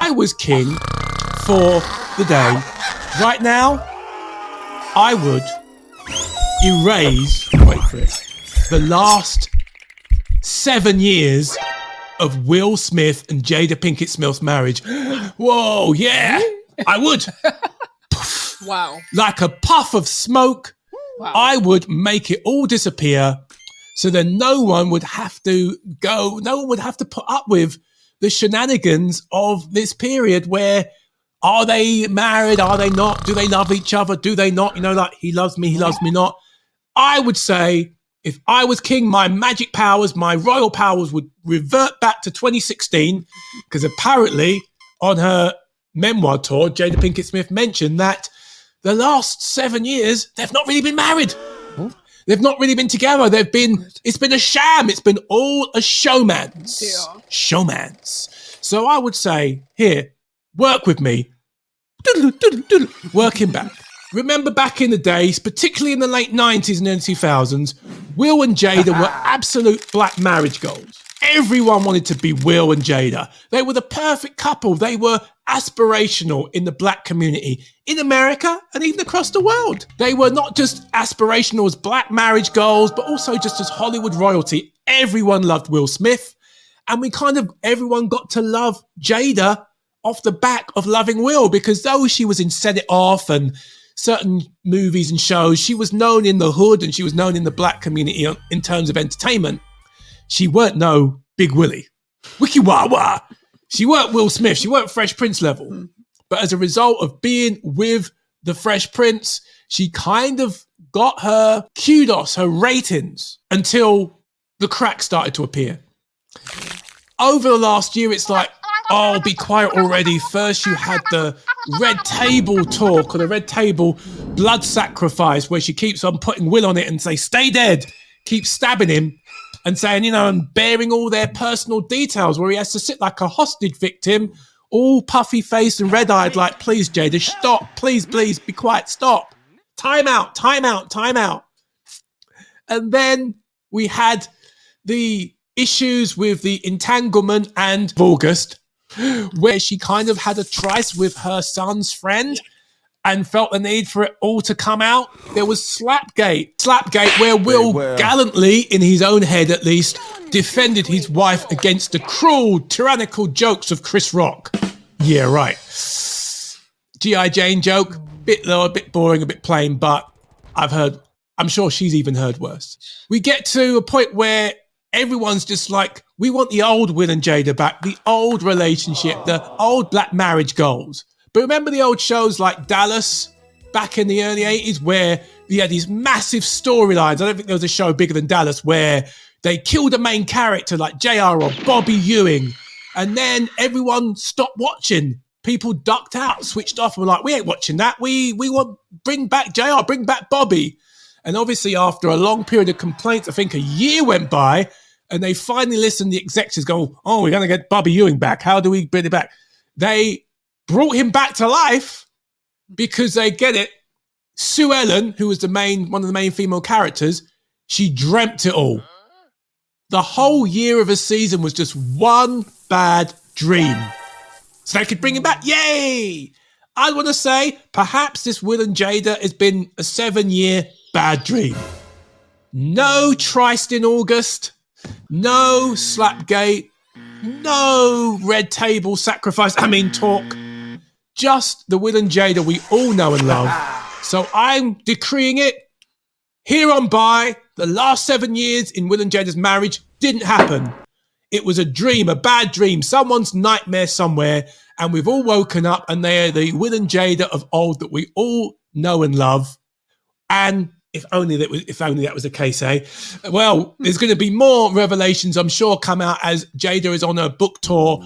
I was king for the day, right now, I would erase, wait for it, the last 7 years of Will Smith and Jada Pinkett Smith's marriage. Whoa, yeah, I would. Wow. Like a puff of smoke, Wow. I would make it all disappear so that no one would have to put up with the shenanigans of this period where are they married? Are they not? Do they love each other? Do they not? You know, like he loves me not. I would say if I was king, my magic powers, my royal powers would revert back to 2016 because apparently on her memoir tour, Jada Pinkett Smith mentioned that the last 7 years, they've not really been married. They've not really been together. It's been a sham. It's been all a showman's. Yeah. Showman's. So I would say, here, work with me. Working back. Remember back in the days, particularly in the late 90s and early 2000s, Will and Jada were absolute black marriage goals. Everyone wanted to be Will and Jada. They were the perfect couple. They were aspirational in the black community in America and even across the world. They were not just aspirational as black marriage goals, but also just as Hollywood royalty. Everyone loved Will Smith. And everyone got to love Jada off the back of loving Will, because though she was in Set It Off and certain movies and shows, she was known in the hood and she was known in the black community in terms of entertainment. She weren't no Big Willie. Wiki wah wah. She weren't Will Smith. She weren't Fresh Prince level. But as a result of being with the Fresh Prince, she kind of got her kudos, her ratings, until the cracks started to appear. Over the last year, it's like, oh, be quiet already. First, you had the Red Table talk or the Red Table blood sacrifice where she keeps on putting Will on it and say, stay dead, keep stabbing him and saying, and bearing all their personal details where he has to sit like a hostage victim, all puffy faced and red eyed, like, please, Jada, stop, please, be quiet, stop. Time out. And then we had the issues with the entanglement and August, where she kind of had a tryst with her son's friend and felt the need for it all to come out. There was Slapgate, where Will gallantly, in his own head at least, defended his wife against the cruel, tyrannical jokes of Chris Rock. Yeah, right. G.I. Jane joke, bit low, a bit boring, a bit plain, but I'm sure she's even heard worse. We get to a point where everyone's just like, we want the old Will and Jada back, the old relationship, the old black marriage goals. But remember the old shows like Dallas back in the early 80s where we had these massive storylines. I don't think there was a show bigger than Dallas where they killed a main character like JR or Bobby Ewing. And then everyone stopped watching. People ducked out, switched off, and were like, we ain't watching that. We want, bring back JR, bring back Bobby. And obviously after a long period of complaints, I think a year went by, and they finally listened. The executives go, oh, we're going to get Bobby Ewing back. How do we bring it back? They brought him back to life because they get it. Sue Ellen, who was one of the main female characters, she dreamt it all. The whole year of a season was just one bad dream. So they could bring him back. Yay! I want to say perhaps this Will and Jada has been a 7-year bad dream. No tryst in August. No Slapgate. No Red Table sacrifice. Talk. Just the Will and Jada we all know and love. So I'm decreeing it. Here on by, the last 7 years in Will and Jada's marriage didn't happen. It was a dream, a bad dream, someone's nightmare somewhere, and we've all woken up and they are the Will and Jada of old that we all know and love. And if only that was the case, eh? Well, there's going to be more revelations, I'm sure, come out as Jada is on her book tour.